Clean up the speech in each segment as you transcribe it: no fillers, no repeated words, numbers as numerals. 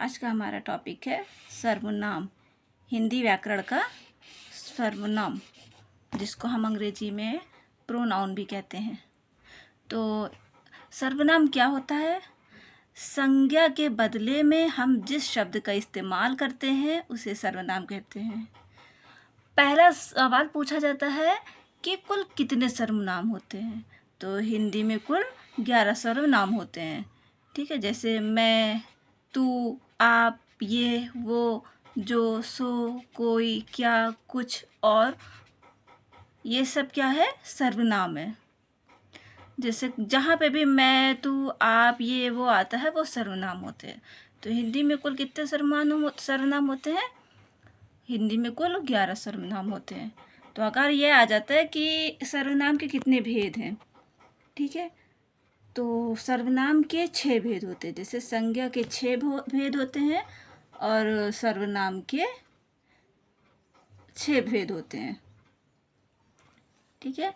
आज का हमारा टॉपिक है सर्वनाम, हिंदी व्याकरण का सर्वनाम, जिसको हम अंग्रेजी में प्रोनाउन भी कहते हैं। तो सर्वनाम क्या होता है? संज्ञा के बदले में हम जिस शब्द का इस्तेमाल करते हैं उसे सर्वनाम कहते हैं। पहला सवाल पूछा जाता है कि कुल कितने सर्वनाम होते हैं? तो हिंदी में कुल 11 सर्वनाम होते हैं। ठीक है, जैसे मैं, तू, आप, ये, वो, जो, सो, कोई, क्या, कुछ और, ये सब क्या है? सर्वनाम है। जैसे जहाँ पे भी मैं, तू, आप, ये, वो आता है वो सर्वनाम होते हैं। तो हिंदी में कुल कितने सर्वनाम होते हैं? हिंदी में कुल 11 सर्वनाम होते हैं। तो अगर ये आ जाता है कि सर्वनाम के कितने भेद हैं, ठीक है, तो सर्वनाम के 6 भेद होते हैं। जैसे संज्ञा के 6 भेद होते हैं और सर्वनाम के 6 भेद होते हैं। ठीक है,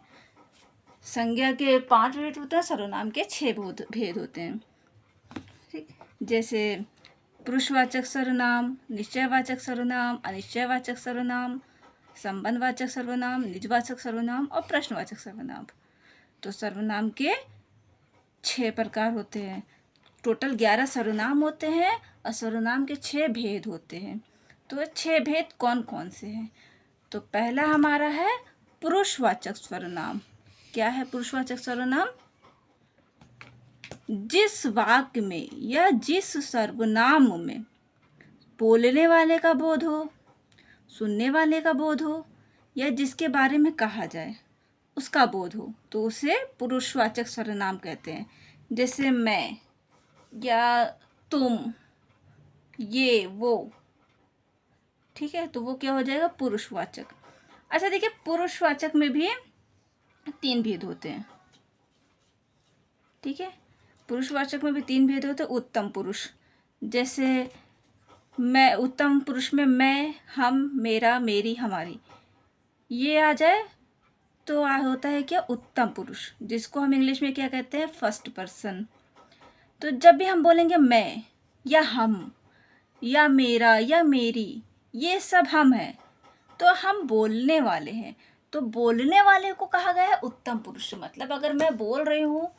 संज्ञा के 5 भेद होते हैं, सर्वनाम के 6 भेद होते हैं। ठीक, जैसे पुरुषवाचक सर्वनाम, निश्चयवाचक सर्वनाम, अनिश्चयवाचक सर्वनाम, संबंधवाचक सर्वनाम, निजवाचक सर्वनाम और प्रश्नवाचक सर्वनाम। तो सर्वनाम के 6 प्रकार होते हैं। टोटल 11 सर्वनाम होते हैं और सर्वनाम के 6 भेद होते हैं। तो 6 भेद कौन कौन से हैं? तो पहला हमारा है पुरुषवाचक सर्वनाम। क्या है पुरुषवाचक सर्वनाम? जिस वाक्य में या जिस सर्वनाम में बोलने वाले का बोध हो, सुनने वाले का बोध हो या जिसके बारे में कहा जाए उसका बोध हो, तो उसे पुरुषवाचक सर्वनाम कहते हैं। जैसे मैं या तुम, ये, वो। ठीक है, तो वो क्या हो जाएगा? पुरुषवाचक। अच्छा देखिए, पुरुषवाचक में भी 3 भेद होते हैं। ठीक है, पुरुषवाचक में भी 3 भेद होते हैं। उत्तम पुरुष, जैसे मैं, उत्तम पुरुष में मैं, हम, मेरा, मेरी, हमारी, ये आ जाए तो होता है क्या? उत्तम पुरुष, जिसको हम इंग्लिश में क्या कहते हैं? First person. तो जब भी हम बोलेंगे मैं या हम या मेरा या मेरी, ये सब हम हैं, तो हम बोलने वाले हैं। तो बोलने वाले को कहा गया है उत्तम पुरुष। मतलब अगर मैं बोल रही हूँ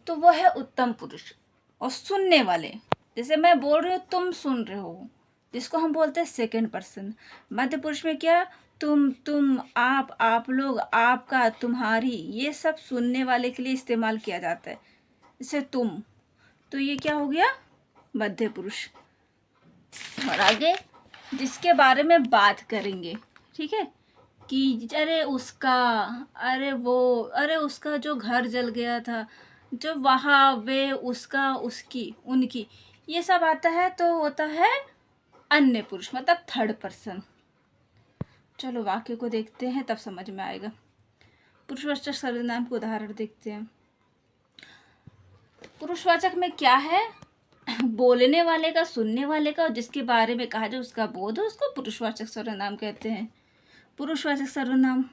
तो वो है उत्तम पुरुष। और सुनने वाले, जैसे मैं बोल रही हूँ, तुम सुन रहे हो, जिसको हम बोलते हैं सेकंड पर्सन। मध्य पुरुष में क्या? तुम, आप लोग, आपका, तुम्हारी, ये सब सुनने वाले के लिए इस्तेमाल किया जाता है। जैसे तुम, तो ये क्या हो गया? मध्य पुरुष। और आगे जिसके बारे में बात करेंगे, ठीक है, कि अरे उसका, अरे वो, अरे उसका जो घर जल गया था, जो वहाँ, वे, उसका, उसकी, उनकी, ये सब आता है तो होता है अन्य पुरुष, मतलब थर्ड पर्सन। चलो वाक्य को देखते हैं, तब समझ में आएगा। पुरुषवाचक सर्वनाम के उदाहरण देखते हैं। पुरुषवाचक में क्या है? बोलने वाले का, सुनने वाले का और जिसके बारे में कहा जाए उसका बोध हो, उसको पुरुषवाचक सर्वनाम कहते हैं। पुरुषवाचक सर्वनाम,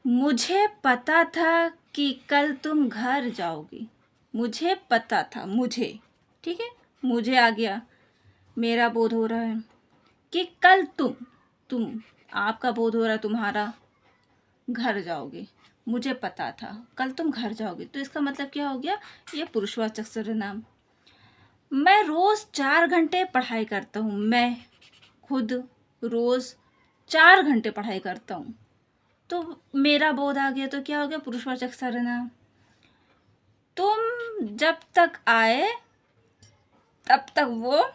मुझे पता था कि कल तुम घर जाओगी। मुझे पता था, मुझे, ठीक है, मुझे आ गया, मेरा बोध हो रहा है कि कल तुम, आपका बोध हो रहा है, तुम्हारा, घर जाओगे। मुझे पता था कल तुम घर जाओगे, तो इसका मतलब क्या हो गया? ये पुरुषवाचक सर्वनाम। मैं रोज 4 घंटे पढ़ाई करता हूँ। मैं खुद रोज 4 घंटे पढ़ाई करता हूँ, तो मेरा बोध आ गया, तो क्या हो गया? पुरुषवाचक सर्वनाम। तुम जब तक आए तब तक वो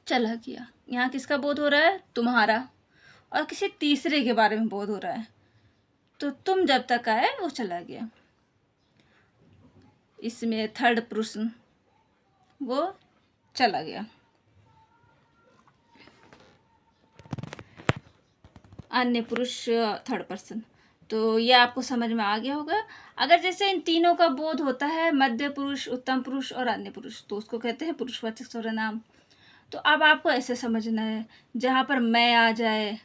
चला गया। यहाँ किसका बोध हो रहा है? तुम्हारा। और किसी तीसरे के बारे में बोध हो रहा है, तो तुम जब तक आए वो चला गया। इसमें थर्ड पुरुष, वो चला गया। अन्य पुरुष, थर्ड पर्सन। तो ये आपको समझ में आ गया होगा। अगर जैसे इन तीनों का बोध होता है, मध्य पुरुष, उत्तम पुरुष और अन्य पुरुष, तो उसको कहते हैं पुरुषवाचक सर्वनाम। तो अब आपको ऐसे समझना है, जहाँ पर मैं आ जाए,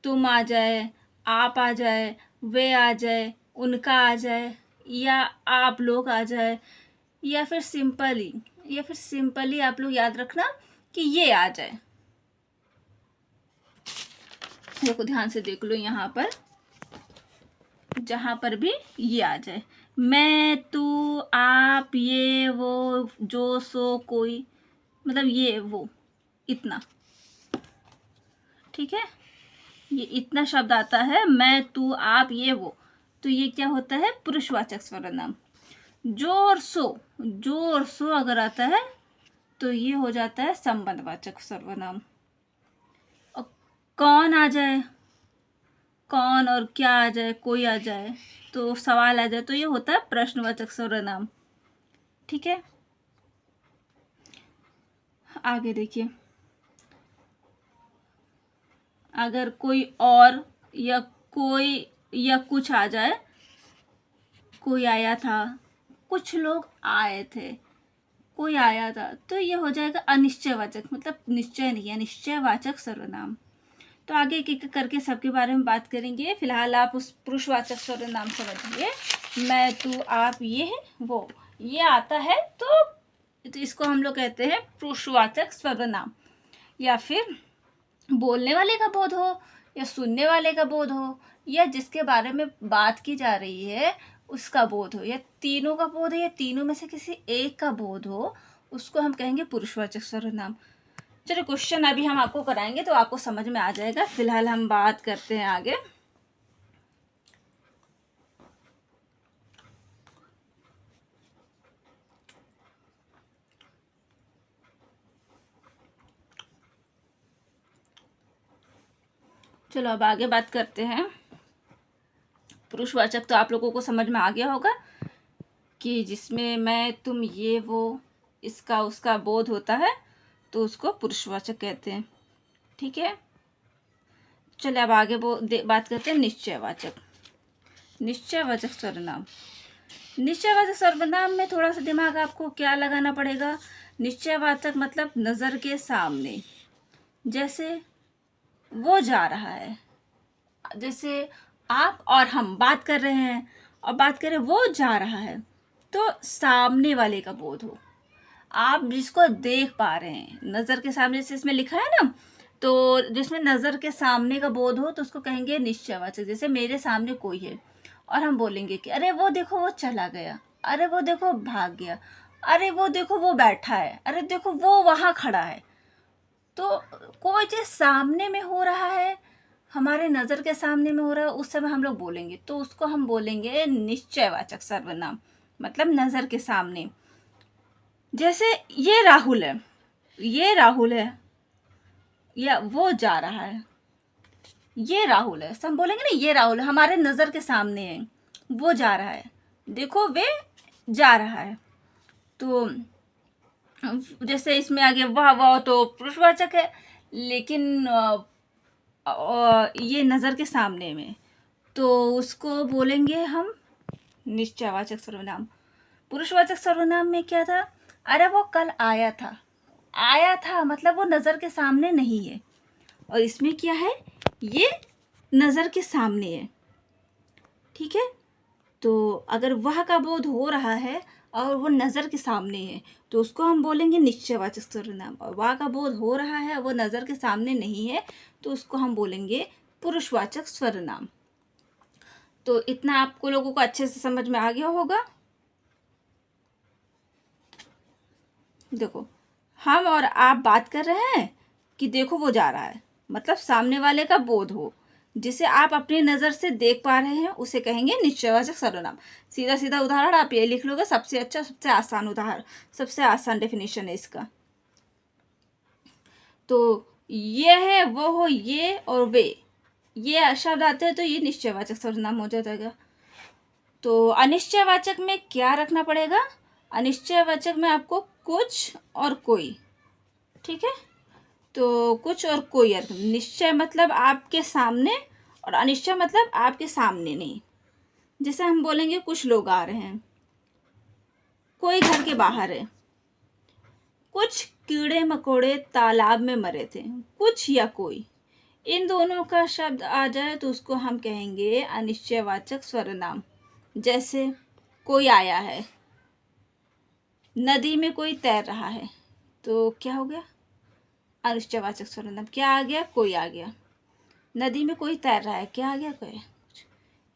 तुम आ जाए, आप आ जाए, वे आ जाए, उनका आ जाए, या आप लोग आ जाए, या फिर सिंपली या फिर सिंपली आप लोग याद रखना कि ये आ जाए। देखो ध्यान से देख लो, यहाँ पर जहाँ पर भी ये आ जाए, मैं, तू, आप, ये, वो, जो, सो, कोई, मतलब ये, वो, इतना। ठीक है, ये इतना शब्द आता है, मैं, तू, आप, ये, वो, तो ये क्या होता है? पुरुषवाचक सर्वनाम। जो और सो अगर आता है तो ये हो जाता है संबंधवाचक सर्वनाम। और कौन आ जाए, कौन और क्या आ जाए, कोई आ जाए, तो सवाल आ जाए, तो ये होता है प्रश्नवाचक सर्वनाम। ठीक है, आगे देखिए, अगर कोई और या कोई या कुछ आ जाए, कोई आया था, कुछ लोग आए थे, कोई आया था, तो ये हो जाएगा अनिश्चयवाचक, मतलब निश्चय नहीं, अनिश्चयवाचक सर्वनाम। तो आगे एक एक करके सबके बारे में बात करेंगे। फिलहाल आप उस पुरुषवाचक सर्वनाम समझिए, मैं, तू, आप, ये, वो, ये आता है तो इसको हम लोग कहते हैं पुरुषवाचक सर्वनाम। या फिर बोलने वाले का बोध हो, या सुनने वाले का बोध हो, या जिसके बारे में बात की जा रही है उसका बोध हो, या तीनों का बोध है, या तीनों में से किसी एक का बोध हो, उसको हम कहेंगे पुरुषवाचक सर्वनाम। चलो क्वेश्चन अभी हम आपको कराएंगे तो आपको समझ में आ जाएगा। फिलहाल हम बात करते हैं आगे। चलो अब आगे बात करते हैं। पुरुषवाचक तो आप लोगों को समझ में आ गया होगा कि जिसमें मैं, तुम, ये, वो, इसका उसका बोध होता है तो उसको पुरुषवाचक कहते हैं। ठीक है, चलिए अब आगे बात करते हैं निश्चयवाचक। निश्चयवाचक सर्वनाम, निश्चयवाचक सर्वनाम में थोड़ा सा दिमाग आपको क्या लगाना पड़ेगा। निश्चयवाचक मतलब नज़र के सामने, जैसे वो जा रहा है, जैसे आप और हम बात कर रहे हैं और बात करें वो जा रहा है, तो सामने वाले का बोध हो, आप जिसको देख पा रहे हैं नज़र के सामने, जैसे इसमें लिखा है ना, तो जिसमें नज़र के सामने का बोध हो तो उसको कहेंगे निश्चयवाचक। जैसे मेरे सामने कोई है और हम बोलेंगे कि अरे वो देखो वो चला गया, अरे वो देखो भाग गया, अरे वो देखो वो बैठा है, अरे देखो वो वहाँ खड़ा है, तो कोई चीज़ सामने में हो रहा है, हमारे नज़र के सामने में हो रहा है, उस समय हम लोग बोलेंगे तो उसको हम बोलेंगे निश्चयवाचक सर्वनाम, मतलब नज़र के सामने। जैसे ये राहुल है, ये राहुल है, या वो जा रहा है, ये राहुल है, हम बोलेंगे ना ये राहुल है, हमारे नज़र के सामने है, वो जा रहा है, देखो वे जा रहा है। तो जैसे इसमें आगे वाह वाह तो पुरुषवाचक है, लेकिन ये नज़र के सामने में, तो उसको बोलेंगे हम निश्चयवाचक सर्वनाम। पुरुषवाचक सर्वनाम में क्या था, अरे वो कल आया था, आया था मतलब वो नज़र के सामने नहीं है, और इसमें क्या है, ये नज़र के सामने है। ठीक है, तो अगर वह का बोध हो रहा है और वो नज़र के सामने है तो उसको हम बोलेंगे निश्चयवाचक सर्वनाम, और वह का बोध हो रहा है वो नज़र के सामने नहीं है तो उसको हम बोलेंगे पुरुषवाचक सर्वनाम। तो इतना आपको लोगों को अच्छे से समझ में आ गया होगा। देखो हम और आप बात कर रहे हैं कि देखो वो जा रहा है, मतलब सामने वाले का बोध हो, जिसे आप अपनी नज़र से देख पा रहे हैं, उसे कहेंगे निश्चयवाचक सर्वनाम। सीधा सीधा उदाहरण आप ये लिख लोगे, सबसे अच्छा सबसे आसान उदाहरण, सबसे आसान डेफिनेशन है इसका। तो ये है, वो हो, ये और वे, ये शब्द आते हैं तो ये निश्चयवाचक सर्वनाम हो जाएगा। तो अनिश्चयवाचक में क्या रखना पड़ेगा, अनिश्चयवाचक में आपको कुछ और कोई। ठीक है, तो कुछ और कोई अर्थ, निश्चय मतलब आपके सामने और अनिश्चय मतलब आपके सामने नहीं। जैसे हम बोलेंगे कुछ लोग आ रहे हैं, कोई घर के बाहर है, कुछ कीड़े मकोड़े तालाब में मरे थे, कुछ या कोई, इन दोनों का शब्द आ जाए तो उसको हम कहेंगे अनिश्चयवाचक सर्वनाम। जैसे कोई आया है, नदी में कोई तैर रहा है, तो क्या हो गया? अनिश्चयवाचक सर्वनाम। क्या आ गया? कोई आ गया। नदी में कोई तैर रहा है, क्या आ गया? कोई।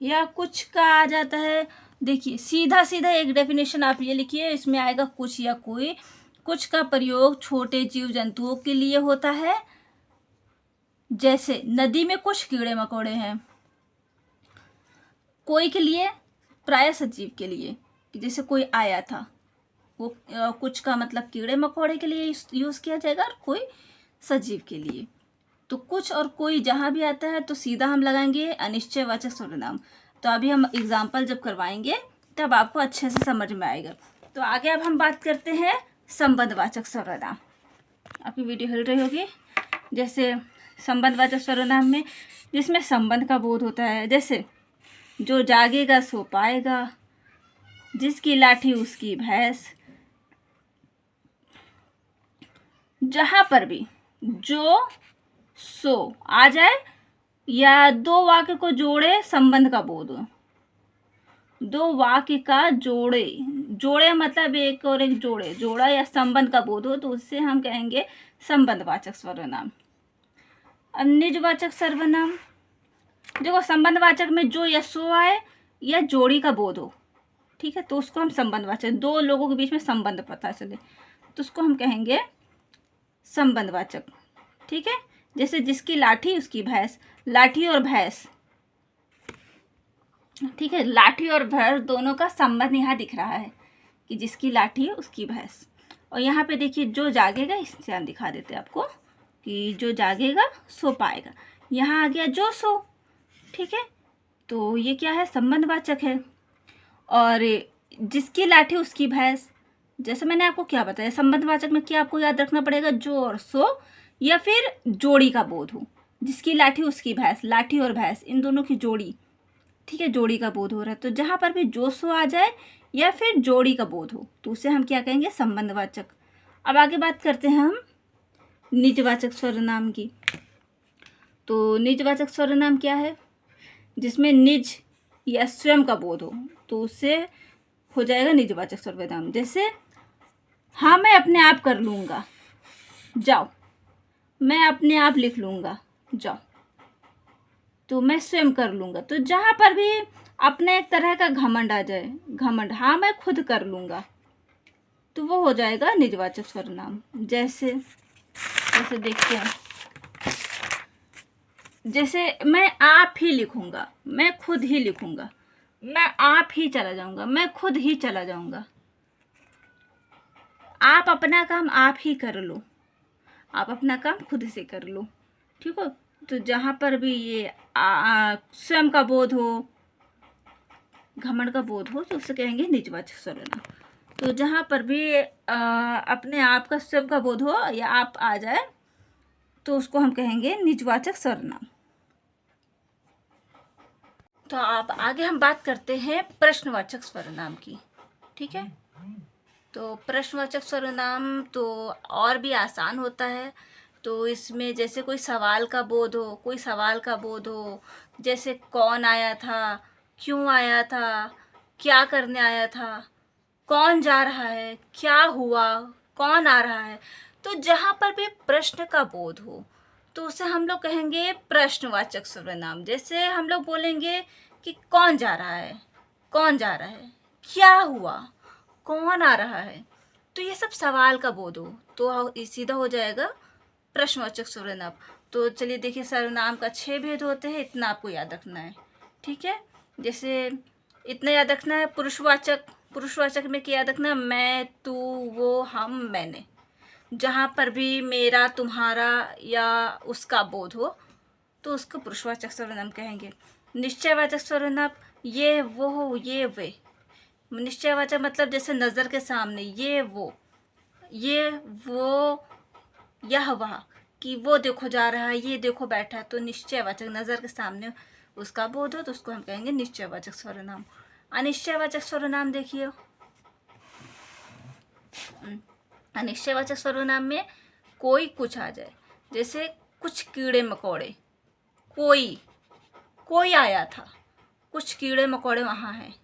या कुछ का आ जाता है। देखिए सीधा सीधा एक डेफिनेशन आप ये लिखिए, इसमें आएगा कुछ या कोई। कुछ का प्रयोग छोटे जीव जंतुओं के लिए होता है, जैसे नदी में कुछ कीड़े मकोड़े हैं। कोई के लिए प्राय सजीव के लिए, जैसे कोई आया था, वो कुछ का मतलब कीड़े मकोड़े के लिए यूज किया जाएगा और कोई सजीव के लिए। तो कुछ और कोई जहाँ भी आता है तो सीधा हम लगाएंगे अनिश्चयवाचक सर्वनाम। तो अभी हम एग्जाम्पल जब करवाएंगे तब आपको अच्छे से समझ में आएगा। तो आगे अब हम बात करते हैं संबंधवाचक सर्वनाम। आपकी वीडियो हिल रही होगी। जैसे संबंधवाचक सर्वनाम में जिसमें संबंध का बोध होता है, जैसे जो जागेगा सो पाएगा, जिसकी लाठी उसकी भैंस। जहाँ पर भी जो सो आ जाए या दो वाक्य को जोड़े संबंध का बोध हो। दो वाक्य का जोड़े, जोड़े मतलब एक और एक जोड़े, जोड़ा या संबंध का बोध हो, तो उससे हम कहेंगे संबंधवाचक सर्वनाम। अब निजवाचक सर्वनाम, देखो संबंधवाचक में जो या सो आए या जोड़ी का बोध हो, ठीक है, तो उसको हम संबंधवाचक, दो लोगों के बीच में संबंध पता चले तो उसको हम कहेंगे संबंधवाचक। ठीक है, जैसे जिसकी लाठी उसकी भैंस। लाठी और भैंस, ठीक है, लाठी और भैंस दोनों का संबंध यहाँ दिख रहा है कि जिसकी लाठी है उसकी भैंस। और यहाँ पे देखिए जो जागेगा, इससे हम दिखा देते हैं आपको कि जो जागेगा सो पाएगा। यहाँ आ गया जो सो, ठीक है, तो ये क्या है? संबंधवाचक है। और जिसकी लाठी उसकी भैंस, जैसे मैंने आपको क्या बताया, संबंधवाचक में क्या आपको याद रखना पड़ेगा? जो और सो या फिर जोड़ी का बोध हो। जिसकी लाठी उसकी भैंस, लाठी और भैंस इन दोनों की जोड़ी, ठीक है, जोड़ी का बोध हो रहा है। तो जहाँ पर भी जो सो आ जाए या फिर जोड़ी का बोध हो तो उसे हम क्या कहेंगे? संबंधवाचक। अब आगे बात करते हैं हम निजवाचक सर्वनाम की। तो निजवाचक सर्वनाम क्या है? जिसमें निज या स्वयं का बोध हो तो उससे हो जाएगा निजवाचक सर्वनाम। जैसे हाँ मैं अपने आप कर लूँगा, जाओ। मैं अपने आप लिख लूँगा, जाओ। तो मैं स्वयं कर लूँगा, तो जहाँ पर भी अपने एक तरह का घमंड आ जाए, घमंड, हाँ मैं खुद कर लूँगा, तो वो हो जाएगा निजवाचक सर्वनाम। जैसे जैसे देखते हैं, जैसे मैं आप ही लिखूँगा, मैं खुद ही लिखूँगा, मैं आप ही चला जाऊँगा, मैं खुद ही चला जाऊँगा। आप अपना काम आप ही कर लो, आप अपना काम खुद से कर लो, ठीक हो। तो जहाँ पर भी ये स्वयं का बोध हो, घमंड का बोध हो, तो उसे कहेंगे निजवाचक सर्वनाम। तो जहाँ पर भी अपने आप का स्वयं का बोध हो या आप आ जाए तो उसको हम कहेंगे निजवाचक सर्वनाम। तो आप आगे हम बात करते हैं प्रश्नवाचक सर्वनाम की। ठीक है, तो प्रश्नवाचक सर्वनाम तो और भी आसान होता है। तो इसमें जैसे कोई सवाल का बोध हो, कोई सवाल का बोध हो, जैसे कौन आया था, क्यों आया था, क्या करने आया था, कौन जा रहा है, क्या हुआ, कौन आ रहा है। तो जहाँ पर भी प्रश्न का बोध हो तो उसे हम लोग कहेंगे प्रश्नवाचक सर्वनाम। जैसे हम लोग बोलेंगे कि कौन जा रहा है, कौन जा रहा है, क्या हुआ, कौन आ रहा है, तो ये सब सवाल का बोध हो तो सीधा हो जाएगा प्रश्नवाचक सर्वनाम। तो चलिए देखिए, सर्वनाम का 6 भेद होते हैं, इतना आपको याद रखना है। ठीक है, जैसे इतना याद रखना है। पुरुषवाचक, पुरुषवाचक में क्या याद रखना? मैं, तू, वो, हम, मैंने। जहाँ पर भी मेरा, तुम्हारा या उसका बोध हो तो उसको पुरुषवाचक सर्वनाम कहेंगे। निश्चयवाचक सर्वनाम ये, वो, ये, वे। निश्चयवाचक मतलब जैसे नज़र के सामने, ये वो, यह वह, कि वो देखो जा रहा है, ये देखो बैठा है। तो निश्चयवाचक, नज़र के सामने उसका बोध हो तो उसको हम कहेंगे निश्चयवाचक सर्वनाम। अनिश्चयवाचक सर्वनाम देखिए, अनिश्चयवाचक सर्वनाम में कोई कुछ आ जाए, जैसे कुछ कीड़े मकोड़े, कोई आया था, कुछ कीड़े मकोड़े वहाँ हैं,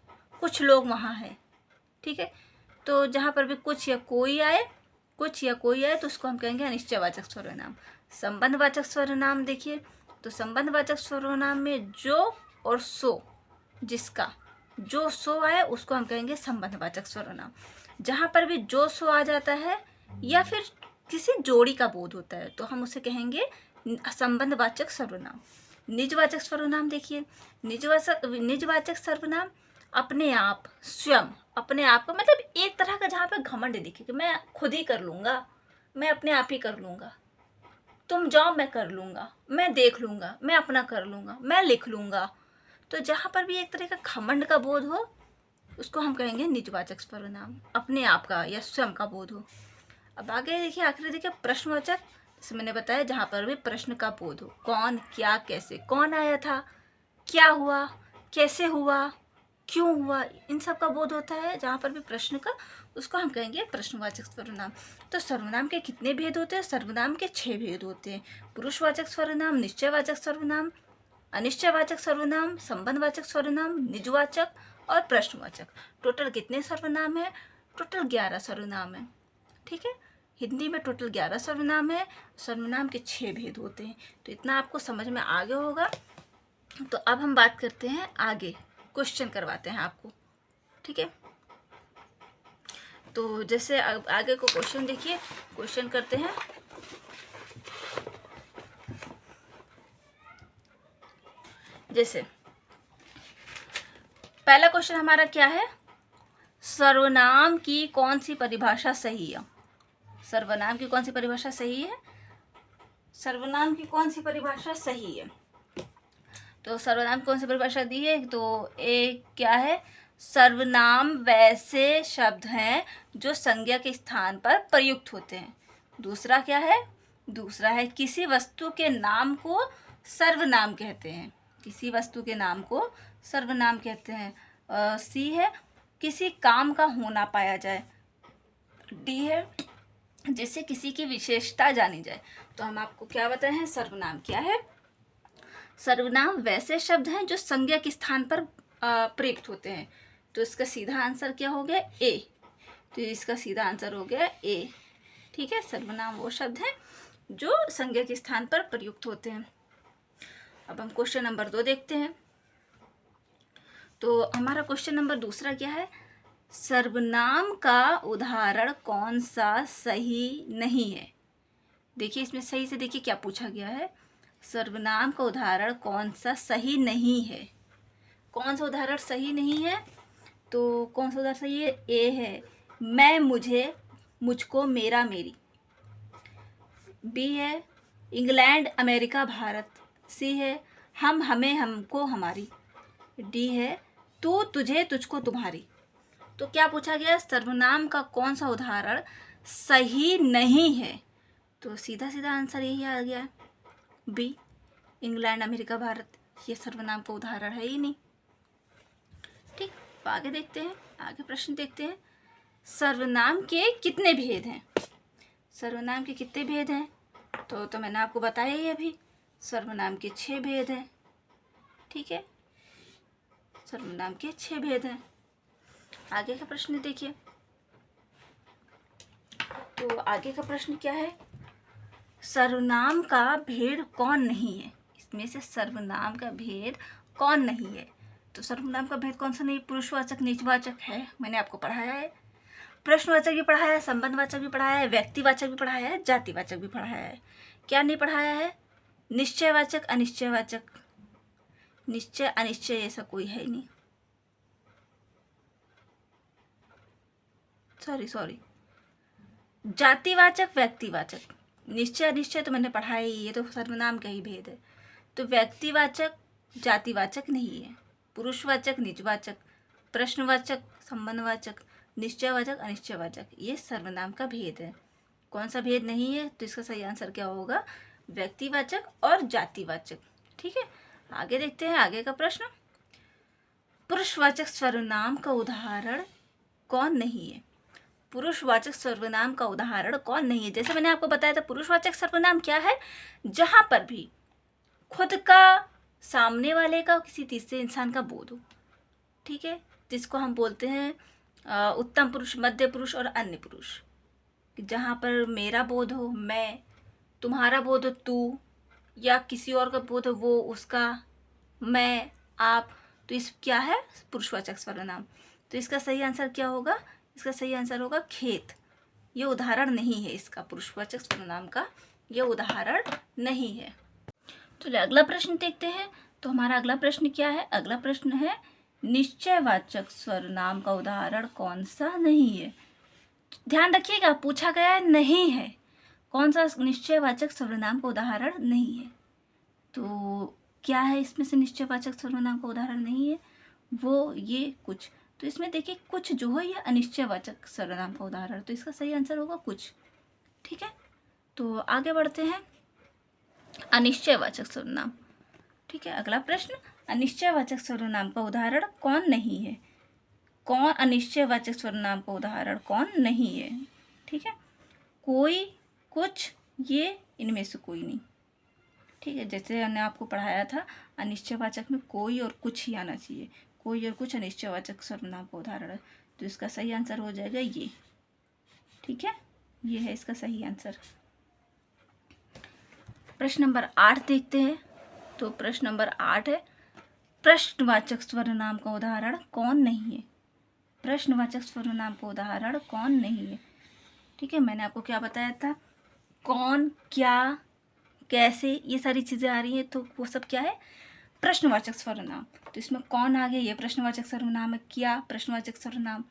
कुछ लोग वहाँ हैं। ठीक है, तो जहाँ पर भी कुछ या कोई आए तो उसको हम कहेंगे अनिश्चयवाचक सर्वनाम। संबंधवाचक सर्वनाम देखिए, तो संबंधवाचक सर्वनाम में जो और सो, जिसका जो सो आए उसको हम कहेंगे संबंधवाचक सर्वनाम। जहाँ पर भी जो सो आ जाता है या फिर किसी जोड़ी का बोध होता है तो हम उसे कहेंगे संबंधवाचक सर्वनाम। निजवाचक सर्वनाम देखिए, निजवाचक सर्वनाम अपने आप, स्वयं, अपने आप का मतलब एक तरह का जहाँ पे घमंड दिखे कि मैं खुद ही कर लूँगा, मैं अपने आप ही कर लूँगा, तुम जाओ मैं कर लूँगा, मैं देख लूँगा, मैं अपना कर लूँगा, मैं लिख लूँगा। तो जहाँ पर भी एक तरह का घमंड का बोध हो उसको हम कहेंगे निजवाचक सर्वनाम, अपने आप का या स्वयं का बोध हो। अब आगे देखिए, आखिरी देखिए प्रश्नवाचक, जैसे मैंने बताया जहाँ पर भी प्रश्न का बोध हो, कौन, क्या, कैसे, कौन आया था, क्या हुआ, कैसे हुआ, क्यों हुआ, इन सब का बोध होता है जहाँ पर भी प्रश्न का, उसको हम कहेंगे प्रश्नवाचक सर्वनाम। तो सर्वनाम के कितने भेद होते हैं? सर्वनाम के 6 भेद होते हैं। पुरुषवाचक सर्वनाम, निश्चयवाचक सर्वनाम, अनिश्चयवाचक सर्वनाम, संबंधवाचक सर्वनाम, निजवाचक और प्रश्नवाचक। टोटल कितने सर्वनाम है? टोटल 11 सर्वनाम है। ठीक है, हिंदी में टोटल 11 सर्वनाम है। सर्वनाम के 6 भेद होते हैं। तो इतना आपको समझ में आ गया होगा। तो अब हम बात करते हैं आगे, क्वेश्चन करवाते हैं आपको। ठीक है, तो जैसे आगे को क्वेश्चन देखिए, क्वेश्चन करते हैं। जैसे पहला क्वेश्चन हमारा क्या है? सर्वनाम की कौन सी परिभाषा सही है? सर्वनाम की कौन सी परिभाषा सही है? सर्वनाम की कौन सी परिभाषा सही है? तो सर्वनाम कौन सी परिभाषा दी है? तो एक क्या है? सर्वनाम वैसे शब्द हैं जो संज्ञा के स्थान पर प्रयुक्त होते हैं। दूसरा क्या है? दूसरा है किसी वस्तु के नाम को सर्वनाम कहते हैं। किसी वस्तु के नाम को सर्वनाम कहते हैं। सी है किसी काम का होना पाया जाए। डी है जिससे किसी की विशेषता जानी जाए। तो हम आपको क्या बताए हैं? सर्वनाम क्या है? सर्वनाम वैसे शब्द हैं जो संज्ञा के स्थान पर प्रयुक्त होते हैं। तो इसका सीधा आंसर क्या हो गया? ए। तो इसका सीधा आंसर हो गया ए। ठीक है, सर्वनाम वो शब्द हैं जो संज्ञा के स्थान पर प्रयुक्त होते हैं। अब हम क्वेश्चन नंबर 2 देखते हैं। तो हमारा क्वेश्चन नंबर दूसरा क्या है? सर्वनाम का उदाहरण कौन सा सही नहीं है? देखिए इसमें सही से देखिए क्या पूछा गया है। सर्वनाम का उदाहरण कौन सा सही नहीं है? कौन सा उदाहरण सही नहीं है? तो कौन सा उदाहरण सही है? ए है मैं, मुझे, मुझको, मेरा, मेरी। बी है इंग्लैंड, अमेरिका, भारत। सी है हम, हमें, हमको, हमारी। डी है तू, तुझे, तुझको, तुम्हारी। तो क्या पूछा गया? सर्वनाम का कौन सा उदाहरण सही नहीं है? तो सीधा सीधा आंसर यही आ गया, बी, इंग्लैंड, अमेरिका, भारत। ये सर्वनाम का उदाहरण है ही नहीं। ठीक, तो आगे देखते हैं, आगे प्रश्न देखते हैं। सर्वनाम के कितने भेद हैं? सर्वनाम के कितने भेद हैं? तो मैंने आपको बताया ही अभी, सर्वनाम के 6 भेद हैं। ठीक है, सर्वनाम के 6 भेद हैं। आगे का प्रश्न देखिए। तो आगे का प्रश्न क्या है? सर्वनाम का भेद कौन नहीं है? इसमें से सर्वनाम का भेद कौन नहीं है? तो सर्वनाम का भेद कौन सा नहीं? पुरुषवाचक, निजवाचक है, मैंने आपको पढ़ाया है। प्रश्नवाचक भी पढ़ाया है, संबंधवाचक भी पढ़ाया है, व्यक्तिवाचक भी पढ़ाया है, जातिवाचक भी पढ़ाया है। क्या नहीं पढ़ाया है? निश्चयवाचक, अनिश्चयवाचक। निश्चय अनिश्चय ऐसा कोई है ही नहीं। सॉरी, जातिवाचक, व्यक्तिवाचक। निश्चय अनिश्चय तो मैंने पढ़ाया ही, ये तो सर्वनाम का ही भेद है। तो व्यक्तिवाचक जातिवाचक नहीं है। पुरुषवाचक, निजवाचक, प्रश्नवाचक, संबंधवाचक, निश्चयवाचक, अनिश्चयवाचक, ये सर्वनाम का भेद है। कौन सा भेद नहीं है? तो इसका सही आंसर क्या होगा? व्यक्तिवाचक और जातिवाचक। ठीक है, आगे देखते हैं आगे का प्रश्न। पुरुषवाचक सर्वनाम का उदाहरण कौन नहीं है? पुरुषवाचक सर्वनाम का उदाहरण कौन नहीं है? जैसे मैंने आपको बताया था, पुरुषवाचक सर्वनाम क्या है? जहां पर भी खुद का, सामने वाले का, किसी तीसरे इंसान का बोध हो। ठीक है, जिसको हम बोलते हैं उत्तम पुरुष, मध्य पुरुष और अन्य पुरुष। जहाँ पर मेरा बोध हो मैं, तुम्हारा बोध हो तू, या किसी और का बोध हो वो, उसका, मैं, आप, तो इस क्या है पुरुषवाचक सर्वनाम। तो इसका सही आंसर क्या होगा? इसका सही आंसर होगा खेत। ये उदाहरण नहीं है इसका, पुरुषवाचक सर्वनाम का ये उदाहरण नहीं है। तो अगला प्रश्न देखते हैं। तो हमारा अगला प्रश्न क्या है? अगला प्रश्न है निश्चयवाचक सर्वनाम का उदाहरण कौन सा नहीं है। ध्यान रखिएगा, पूछा गया है नहीं है, कौन सा निश्चयवाचक सर्वनाम का उदाहरण नहीं है। तो क्या है इसमें से निश्चयवाचक सर्वनाम का उदाहरण नहीं है? वो, ये, कुछ। तो इसमें देखिए कुछ जो है ये अनिश्चयवाचक सर्वनाम का उदाहरण, तो इसका सही आंसर होगा कुछ। ठीक है, तो आगे बढ़ते हैं। अनिश्चयवाचक सर्वनाम। ठीक है, अगला प्रश्न, अनिश्चयवाचक सर्वनाम का उदाहरण कौन नहीं है? कौन अनिश्चयवाचक सर्वनाम का उदाहरण कौन नहीं है? ठीक है, कोई, कुछ, ये, इनमें से कोई नहीं। ठीक है, जैसे हमने आपको पढ़ाया था अनिश्चयवाचक में कोई और कुछ ही आना चाहिए। कोई और कुछ अनिश्चयवाचक सर्वनाम का उदाहरण है, तो इसका सही आंसर हो जाएगा ये। ठीक है, ये है इसका सही आंसर। प्रश्न नंबर 8 देखते हैं। तो प्रश्न नंबर 8 है प्रश्नवाचक सर्वनाम का उदाहरण कौन नहीं है? प्रश्नवाचक सर्वनाम का उदाहरण कौन नहीं है? ठीक है, मैंने आपको क्या बताया था, कौन, क्या, कैसे, ये सारी चीज़ें आ रही हैं, तो वो सब क्या है? प्रश्नवाचक सर्वनाम। तो इसमें कौन आ गया? ये प्रश्नवाचक सर्वनाम है। क्या प्रश्नवाचक सर्वनाम,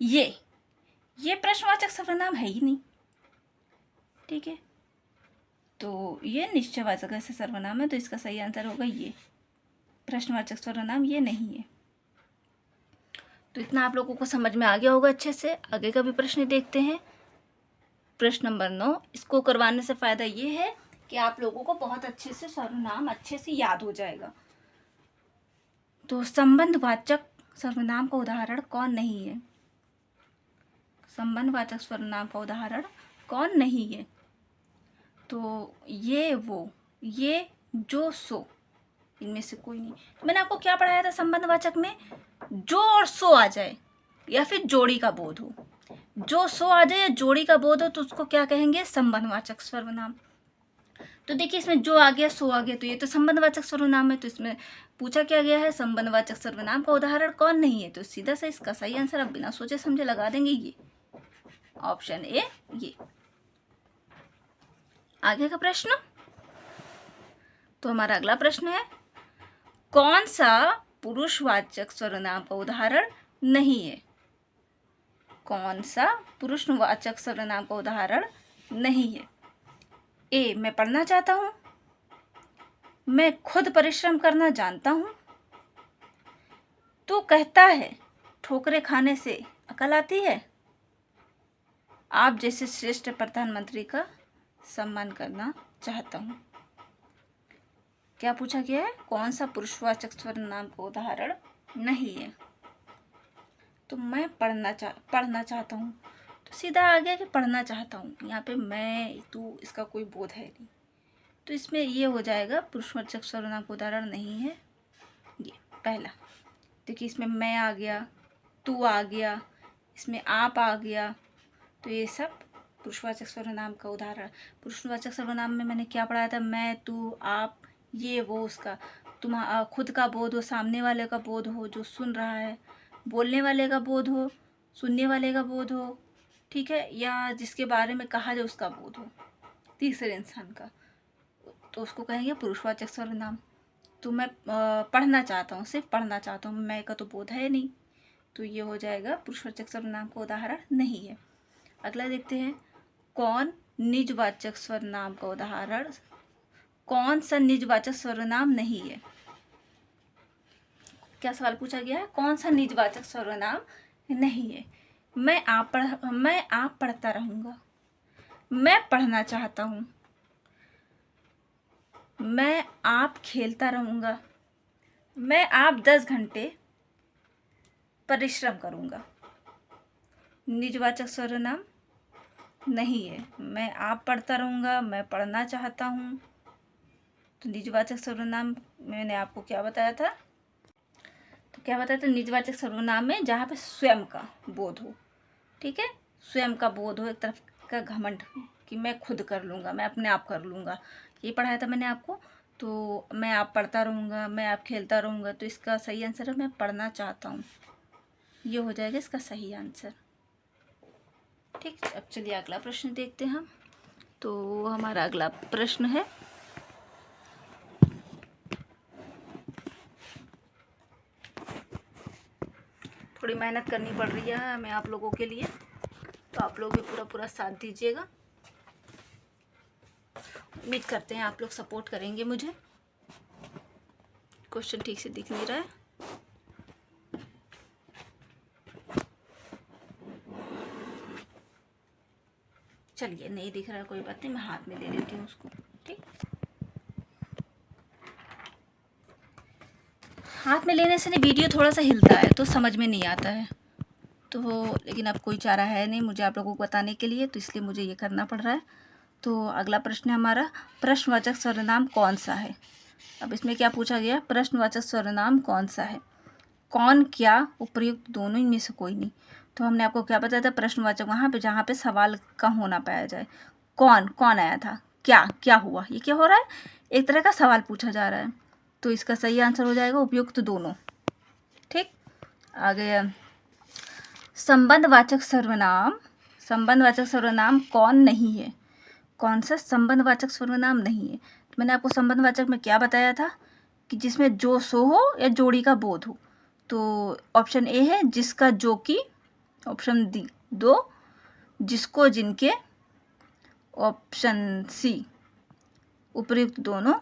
ये प्रश्नवाचक सर्वनाम है ही नहीं। ठीक है, तो ये निश्चयवाचक ऐसे सर्वनाम है, तो इसका सही आंसर होगा ये। प्रश्नवाचक सर्वनाम ये नहीं है। तो इतना आप लोगों को समझ में आ गया होगा अच्छे से। आगे का भी प्रश्न देखते हैं। प्रश्न नंबर 9, इसको करवाने से फायदा ये है कि आप लोगों को बहुत अच्छे से सर्वनाम अच्छे से याद हो जाएगा। तो संबंधवाचक सर्वनाम का उदाहरण कौन नहीं है? संबंधवाचक सर्वनाम का उदाहरण कौन नहीं है? तो ये, वो, ये, जो, सो, इनमें से कोई नहीं। तो मैंने आपको क्या पढ़ाया था संबंधवाचक में? जो और सो आ जाए या फिर जोड़ी का बोध हो। जो, सो आ जाए या जोड़ी का बोध हो तो उसको क्या कहेंगे? संबंधवाचक सर्वनाम। तो देखिए इसमें जो आ गया, सो आ गया, तो ये तो संबंधवाचक सर्वनाम है। तो इसमें पूछा क्या गया है? संबंधवाचक सर्वनाम का उदाहरण कौन नहीं है? तो सीधा से इसका सही आंसर आप बिना सोचे समझे लगा देंगे ये, ऑप्शन ए, ये। आगे का प्रश्न, तो हमारा अगला प्रश्न है कौन सा पुरुषवाचक सर्वनाम का उदाहरण नहीं है? कौन सा पुरुषवाचक सर्वनाम का उदाहरण नहीं है? ए, मैं पढ़ना चाहता हूँ, मैं खुद परिश्रम करना जानता हूँ, तू कहता है ठोकरें खाने से अकल आती है, आप जैसे श्रेष्ठ प्रधानमंत्री का सम्मान करना चाहता हूँ। क्या पूछा गया है? कौन सा पुरुषवाचक सर्वनाम का उदाहरण नहीं है? तो मैं पढ़ना चाहता हूँ, तो सीधा आ गया कि पढ़ना चाहता हूँ। यहाँ पे मैं, तू, इसका कोई बोध है नहीं, तो इसमें ये हो जाएगा पुरुषवाचक सर्वनाम का उदाहरण नहीं है ये पहला। देखिए इसमें मैं आ गया, तू आ गया, इसमें आप आ गया, तो ये सब पुरुषवाचक सर्वनाम का उदाहरण। पुरुषवाचक सर्वनाम में मैंने क्या पढ़ाया था? मैं, तू, आप, ये, वो, उसका। तुम खुद का बोध हो, सामने वाले का बोध हो जो सुन रहा है, बोलने वाले का बोध हो, सुनने वाले का बोध हो, ठीक है, या जिसके बारे में कहा जाए उसका बोध हो, तीसरे इंसान का, तो उसको कहेंगे पुरुषवाचक सर्वनाम। तो मैं पढ़ना चाहता हूँ, सिर्फ पढ़ना चाहता हूँ, मैं का तो बोध है नहीं, तो ये हो जाएगा पुरुषवाचक सर्वनाम का उदाहरण नहीं है। अगला देखते हैं कौन निजवाचक सर्वनाम का उदाहरण, कौन सा निजवाचक सर्वनाम नहीं है? क्या सवाल पूछा गया है? कौन सा निजवाचक सर्वनाम नहीं है? मैं आप पढ़ता रहूँगा, मैं पढ़ना चाहता हूँ, मैं आप खेलता रहूँगा, मैं आप 10 घंटे परिश्रम करूँगा। निजवाचक सर्वनाम नहीं है। मैं आप पढ़ता रहूँगा, मैं पढ़ना चाहता हूँ, तो निजवाचक सर्वनाम मैंने आपको क्या बताया था? तो क्या बताया था, निजवाचक सर्वनाम में जहाँ पे स्वयं का बोध हो, ठीक है, स्वयं का बोध हो, एक तरफ का घमंड कि मैं खुद कर लूँगा, मैं अपने आप कर लूँगा, ये पढ़ाया था मैंने आपको। तो मैं आप पढ़ता रहूँगा, मैं आप खेलता रहूँगा, तो इसका सही आंसर है मैं पढ़ना चाहता हूँ, ये हो जाएगा इसका सही आंसर। ठीक, अब चलिए अगला प्रश्न देखते हैं हम। तो हमारा अगला प्रश्न है, थोड़ी मेहनत करनी पड़ रही है हमें आप लोगों के लिए, तो आप लोग भी पूरा पूरा साथ दीजिएगा। उम्मीद करते हैं आप लोग सपोर्ट करेंगे मुझे। क्वेश्चन ठीक से दिख नहीं रहा है, चलिए नहीं दिख रहा है कोई बात नहीं, मैं हाथ में ले लेती हूँ उसको। ठीक, हाथ में लेने से नहीं, वीडियो थोड़ा सा हिलता है तो समझ में नहीं आता है, तो लेकिन अब कोई चारा है नहीं मुझे आप लोगों को बताने के लिए, तो इसलिए मुझे ये करना पड़ रहा है। तो अगला प्रश्न है हमारा, प्रश्नवाचक सर्वनाम कौन सा है। अब इसमें क्या पूछा गया, प्रश्नवाचक सर्वनाम कौन सा है, कौन क्या उपयुक्त दोनों इनमें से कोई नहीं। तो हमने आपको क्या बताया था, प्रश्नवाचक वहाँ पे जहाँ पे सवाल का होना पाया जाए, कौन कौन आया था, क्या क्या हुआ, ये क्या हो रहा है, एक तरह का सवाल पूछा जा रहा है, तो इसका सही आंसर हो जाएगा उपयुक्त दोनों। ठीक, आगे संबंधवाचक सर्वनाम, संबंधवाचक सर्वनाम कौन नहीं है, कौन सा संबंधवाचक सर्वनाम नहीं है। तो मैंने आपको संबंधवाचक में क्या बताया था कि जिसमें जो सो हो या जोड़ी का बोध हो। तो ऑप्शन ए है जिसका जो की, ऑप्शन डी दो जिसको जिनके, ऑप्शन सी उपयुक्त दोनों,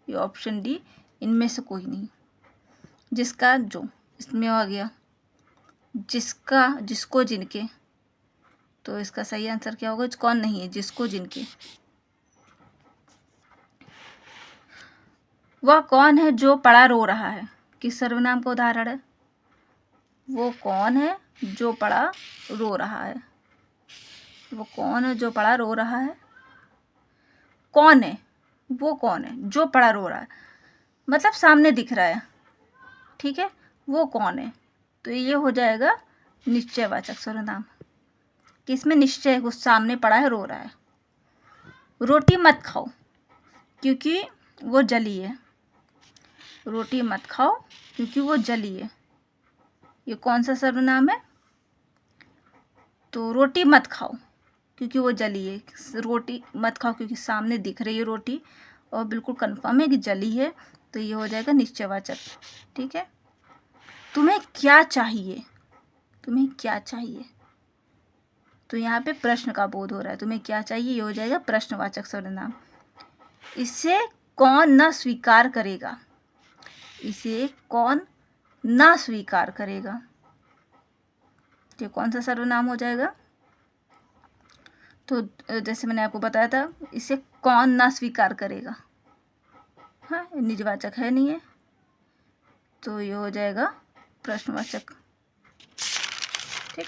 ये ऑप्शन डी इनमें से कोई नहीं। जिसका जो, इसमें आ गया जिसका जिसको जिनके, तो इसका सही आंसर क्या होगा, कौन नहीं है, जिसको जिनके। वह कौन है जो पड़ा रो रहा है, किस सर्वनाम का उदाहरण है, वो कौन है जो पड़ा रो रहा है, वो कौन है जो पड़ा रो रहा है, कौन है, वो कौन है जो पड़ा रो रहा है, मतलब सामने दिख रहा है, ठीक है, वो कौन है, तो ये हो जाएगा निश्चयवाचक सर्वनाम, किसमें निश्चय, कुछ सामने पड़ा है रो रहा है। रोटी मत खाओ क्योंकि वो जली है, रोटी मत खाओ क्योंकि वो जली है, ये कौन सा सर्वनाम है, तो रोटी मत खाओ क्योंकि वो जली है, रोटी मत खाओ क्योंकि सामने दिख रही है रोटी और बिल्कुल कंफर्म है कि जली है, तो ये हो जाएगा निश्चयवाचक। ठीक है, तुम्हें क्या चाहिए, तुम्हें क्या चाहिए, तो यहाँ पे प्रश्न का बोध हो रहा है, तुम्हें क्या चाहिए, ये हो जाएगा प्रश्नवाचक सर्वनाम। इसे कौन न स्वीकार करेगा, इसे कौन ना स्वीकार करेगा, ये कौन सा सर्वनाम हो जाएगा, तो जैसे मैंने आपको बताया था, इसे कौन ना स्वीकार करेगा, हाँ निजवाचक है नहीं है, तो ये हो जाएगा प्रश्नवाचक। ठीक,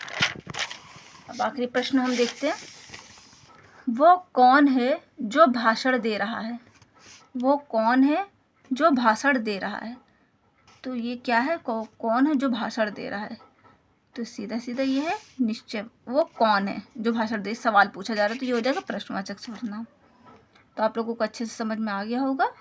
अब आखिरी प्रश्न हम देखते हैं, वो कौन है जो भाषण दे रहा है, वो कौन है जो भाषण दे रहा है, तो ये क्या है, कौन है जो भाषण दे रहा है, तो सीधा सीधा ये है निश्चय, वो कौन है जो भाषण दे, सवाल पूछा जा रहा है, तो ये हो जाएगा प्रश्नवाचक सर्वनाम। तो आप लोगों को अच्छे से समझ में आ गया होगा।